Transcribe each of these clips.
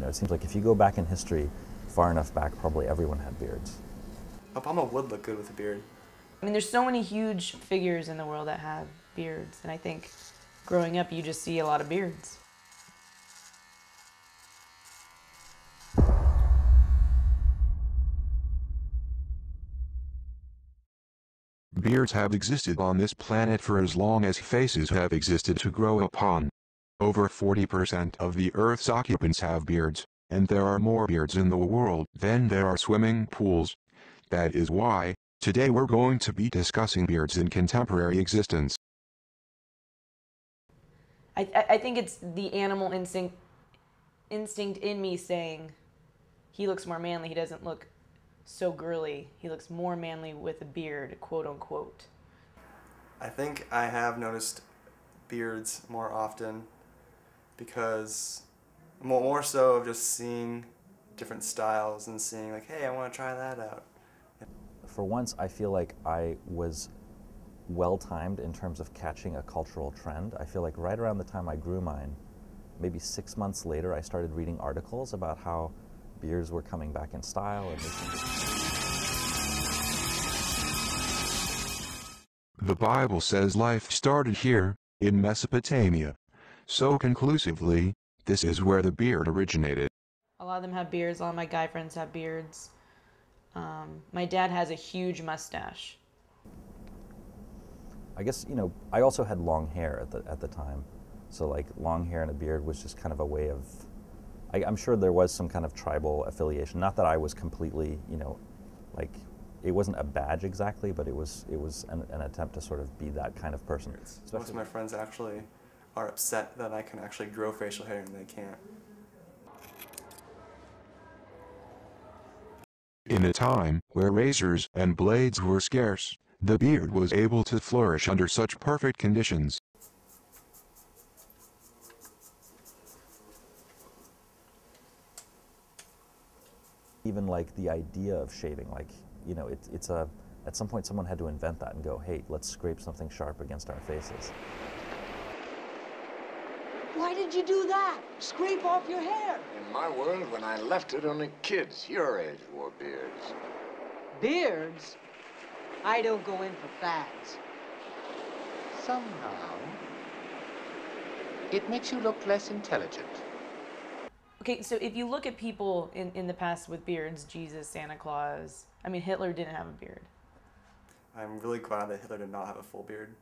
it seems like if you go back in history far enough back, probably everyone had beards. Obama would look good with a beard. I mean, there's so many huge figures in the world that have beards, and I think growing up you just see a lot of beards. Beards have existed on this planet for as long as faces have existed to grow upon. Over 40% of the Earth's occupants have beards, and there are more beards in the world than there are swimming pools. That is why, today we're going to be discussing beards in contemporary existence. I think it's the animal instinct in me saying, he looks more manly, he doesn't look so girly, he looks more manly with a beard, quote unquote. I think I have noticed beards more often because more so of just seeing different styles and seeing like, hey, I want to try that out. For once, I feel like I was well-timed in terms of catching a cultural trend. I feel like right around the time I grew mine, maybe 6 months later, I started reading articles about how beards were coming back in style. And The Bible says life started here, in Mesopotamia. So conclusively, this is where the beard originated. A lot of them have beards, a lot of my guy friends have beards. My dad has a huge mustache. I guess, I also had long hair at the time. So like long hair and a beard was just kind of a way of, I'm sure there was some kind of tribal affiliation. Not that I was completely, like, it wasn't a badge exactly, but it was an attempt to sort of be that kind of person. Most of my friends actually are upset that I can actually grow facial hair and they can't. In a time where razors and blades were scarce, the beard was able to flourish under such perfect conditions. Even like the idea of shaving, like, at some point someone had to invent that and go, hey, let's scrape something sharp against our faces. Why did you do that? Scrape off your hair. In my world, when I left it, only kids your age wore beards. Beards? I don't go in for fads. Somehow, it makes you look less intelligent. Okay, so if you look at people in the past with beards, Jesus, Santa Claus, I mean, Hitler didn't have a beard. I'm really glad that Hitler did not have a full beard.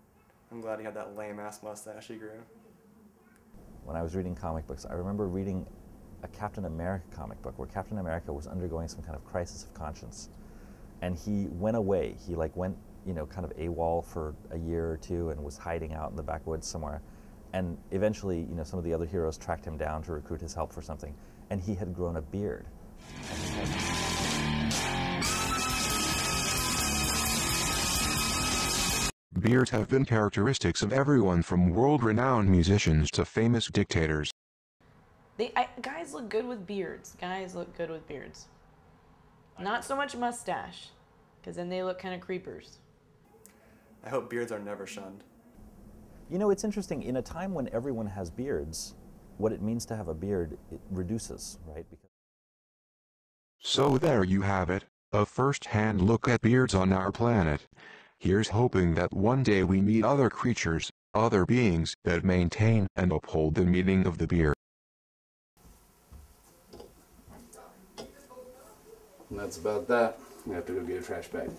I'm glad he had that lame-ass mustache he grew. When I was reading comic books, I remember reading a Captain America comic book where Captain America was undergoing some kind of crisis of conscience. And he went away. He went, kind of AWOL for a year or two and was hiding out in the backwoods somewhere. And eventually, some of the other heroes tracked him down to recruit his help for something. And he had grown a beard. Beards have been characteristics of everyone from world-renowned musicians to famous dictators. Guys look good with beards. Guys look good with beards. Not so much mustache, because then they look kind of creepers. I hope beards are never shunned. It's interesting. In a time when everyone has beards, what it means to have a beard, it reduces, right? So there you have it, a first-hand look at beards on our planet. Here's hoping that one day we meet other creatures, other beings that maintain and uphold the meaning of the beard. And that's about that. I have to go get a trash bag.